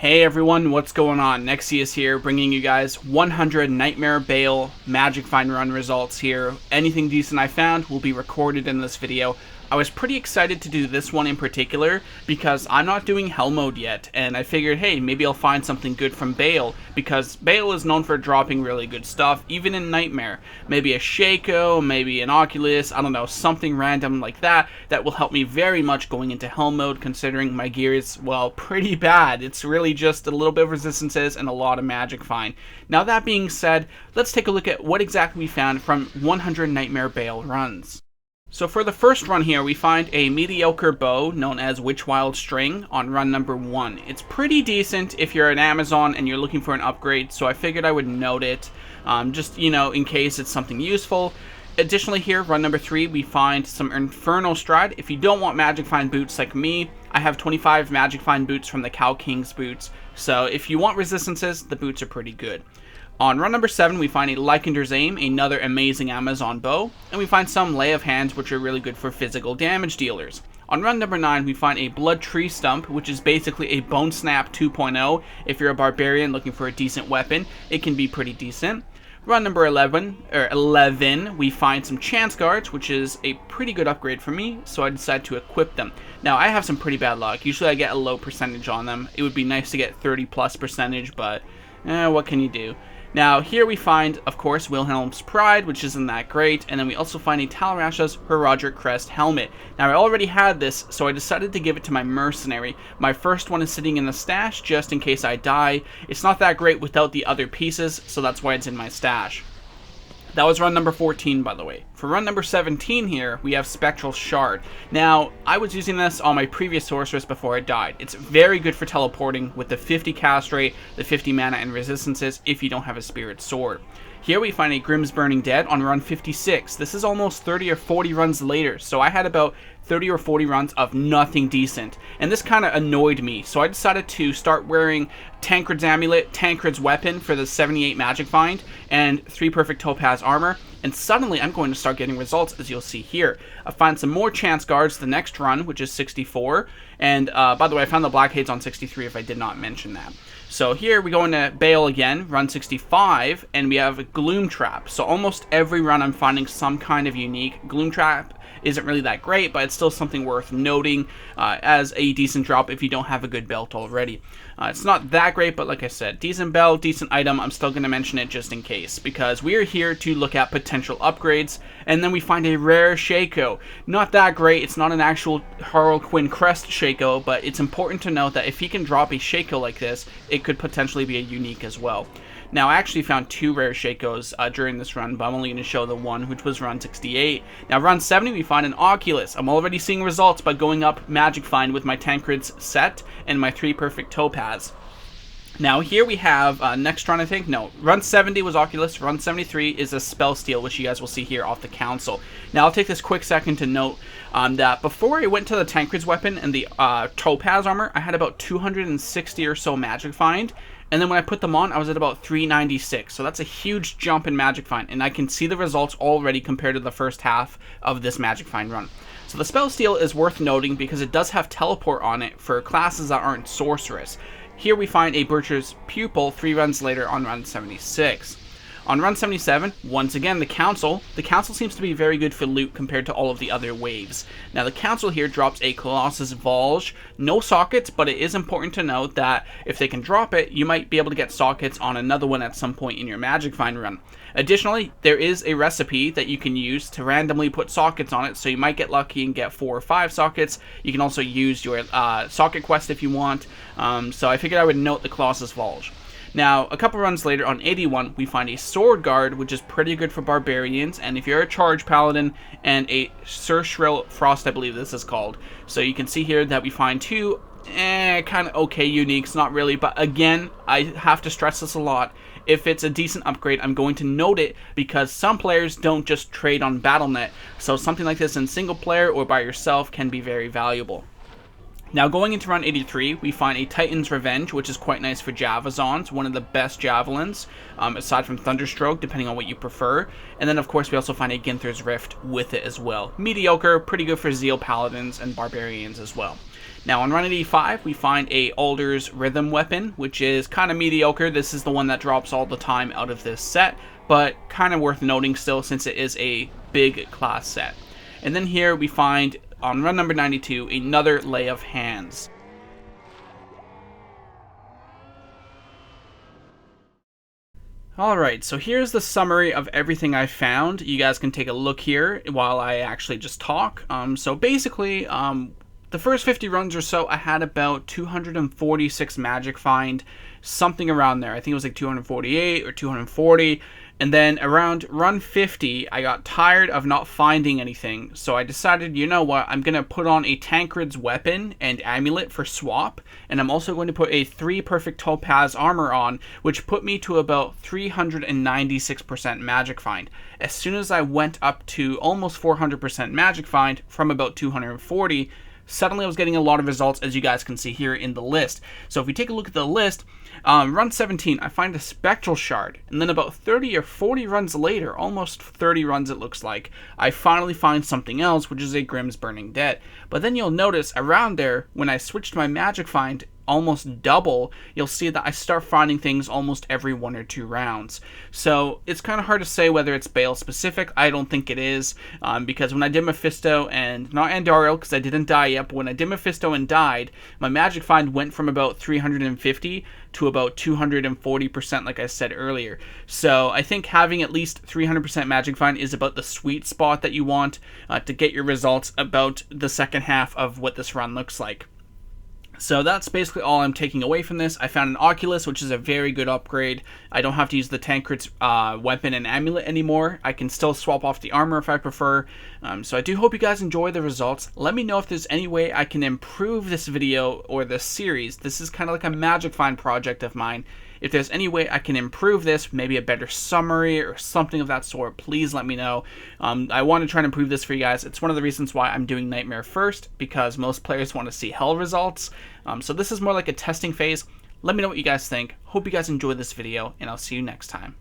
Hey everyone, what's going on? Nexius here, bringing you guys 100 Nightmare Baal Magic Find Run results here. Anything decent I found will be recorded in this video. I was pretty excited to do this one in particular because I'm not doing Hell Mode yet, and I figured, hey, maybe I'll find something good from Baal, because Baal is known for dropping really good stuff, even in Nightmare. Maybe a Shaco, maybe an Oculus, I don't know, something random like that will help me very much going into Hell Mode, considering my gear is, well, pretty bad. It's really just a little bit of resistances and a lot of magic find. Now that being said, let's take a look at what exactly we found from 100 Nightmare Baal runs. So for the first run here, we find a mediocre bow known as Witchwild String on run number 1. It's pretty decent if you're an Amazon and you're looking for an upgrade, so I figured I would note it, just, you know, in case it's something useful. Additionally here, run number 3, we find some Infernal Stride. If you don't want Magic Find boots like me, I have 25 Magic Find boots from the Cow King's boots, so if you want resistances, the boots are pretty good. On run number 7, we find a Lycander's Aim, another amazing Amazon bow, and we find some Lay of Hands, which are really good for physical damage dealers. On run number 9, we find a Blood Tree Stump, which is basically a Bone Snap 2.0. If you're a barbarian looking for a decent weapon, it can be pretty decent. Run number 11, we find some Chance Guards, which is a pretty good upgrade for me, so I decided to equip them. Now, I have some pretty bad luck. Usually I get a low percentage on them. It would be nice to get 30+%, but what can you do? Now, here we find, of course, Wilhelm's Pride, which isn't that great, and then we also find a Talrasha's Herodric Crest Helmet. Now, I already had this, so I decided to give it to my Mercenary. My first one is sitting in the stash, just in case I die. It's not that great without the other pieces, so that's why it's in my stash. That was run number 14, by the way. For run number 17 here, we have Spectral Shard. Now, I was using this on my previous sorceress before I died. It's very good for teleporting with the 50 cast rate, the 50 mana and resistances if you don't have a Spirit Sword. Here we find a Grimm's Burning Dead on run 56. This is almost 30 or 40 runs later, so I had about 30 or 40 runs of nothing decent. And this kind of annoyed me, so I decided to start wearing Tancred's Amulet, Tancred's Weapon for the 78 Magic Find, and 3 Perfect Topaz Armor. And suddenly I'm going to start getting results, as you'll see here. I find some more Chance Guards the next run, which is 64. And by the way, I found the Blackheads on 63 if I did not mention that. So here we go into Baal again, run 65, and we have a Gloom Trap. So almost every run I'm finding some kind of unique. Gloom Trap isn't really that great, but it's still something worth noting as a decent drop if you don't have a good belt already. It's not that great, but like I said, decent belt, decent item. I'm still going to mention it just in case, because we are here to look at potential upgrades. And then we find a rare Shaco. Not that great, it's not an actual Harlequin Crest Shaco, but it's important to note that if he can drop a Shaco like this, it could potentially be a unique as well. Now, I actually found 2 rare Shacos during this run, but I'm only going to show the one, which was run 68. Now, run 70, we find an Oculus. I'm already seeing results by going up Magic Find with my Tancred's set and my 3 Perfect Topaz. Now, here we have, next run, I think, no, run 70 was Oculus, run 73 is a Spell Steal, which you guys will see here off the Council. Now, I'll take this quick second to note that before I went to the Tancred's Weapon and the Topaz Armor, I had about 260 or so Magic Find. And then when I put them on, I was at about 396. So that's a huge jump in Magic Find. And I can see the results already compared to the first half of this Magic Find run. So the Spell Steal is worth noting because it does have Teleport on it for classes that aren't Sorceress. Here we find a Butcher's Pupil 3 runs later on run 76. On run 77, once again, the Council. The Council seems to be very good for loot compared to all of the other waves. Now, the Council here drops a Colossus Volge. No sockets, but it is important to note that if they can drop it, you might be able to get sockets on another one at some point in your Magic Find run. Additionally, there is a recipe that you can use to randomly put sockets on it, so you might get lucky and get 4 or 5 sockets. You can also use your socket quest if you want. So I figured I would note the Colossus Volge. Now, a couple runs later on 81, we find a Sword Guard, which is pretty good for barbarians, and if you're a Charge Paladin, and a Sir Shrill Frost, I believe this is called. So you can see here that we find 2 kind of okay uniques, not really, but again, I have to stress this a lot. If it's a decent upgrade, I'm going to note it because some players don't just trade on Battle.net, so something like this in single player or by yourself can be very valuable. Now going into round 83, we find a Titan's Revenge, which is quite nice for Javazons, one of the best javelins, aside from Thunderstroke, depending on what you prefer. And then of course we also find a Ginther's Rift with it as well. Mediocre, pretty good for Zeal Paladins and Barbarians as well. Now on round 85, we find a Alder's Rhythm Weapon, which is kind of mediocre. This is the one that drops all the time out of this set, but kind of worth noting still since it is a big class set. And then here we find, on run number 92, another Lay of Hands. Alright, so here's the summary of everything I found. You guys can take a look here while I actually just talk. So basically, the first 50 runs or so, I had about 246 magic find, something around there. I think it was like 248 or 240. And then around run 50, I got tired of not finding anything. So I decided, you know what, I'm going to put on a Tancred's Weapon and Amulet for swap. And I'm also going to put a 3 Perfect Topaz Armor on, which put me to about 396% magic find. As soon as I went up to almost 400% magic find from about 240, suddenly I was getting a lot of results, as you guys can see here in the list. So if we take a look at the list, run 17, I find a Spectral Shard, and then about 30 or 40 runs later, almost 30 runs it looks like, I finally find something else, which is a Grimm's Burning Debt. But then you'll notice around there, when I switched my magic find almost double, you'll see that I start finding things almost every 1 or 2 rounds. So it's kind of hard to say whether it's Baal specific. I don't think it is, because when I did Mephisto and not Andariel, because I didn't die yet, but when I did Mephisto and died, my magic find went from about 350 to about 240%, like I said earlier. So I think having at least 300% magic find is about the sweet spot that you want to get your results about the second half of what this run looks like. So that's basically all I'm taking away from this. I found an Oculus, which is a very good upgrade. I don't have to use the Tancred's Weapon and Amulet anymore. I can still swap off the armor if I prefer. So I do hope you guys enjoy the results. Let me know if there's any way I can improve this video or this series. This is kind of like a magic find project of mine. If there's any way I can improve this, maybe a better summary or something of that sort, please let me know. I want to try and improve this for you guys. It's one of the reasons why I'm doing Nightmare first, because most players want to see Hell results. So this is more like a testing phase. Let me know what you guys think. Hope you guys enjoyed this video, and I'll see you next time.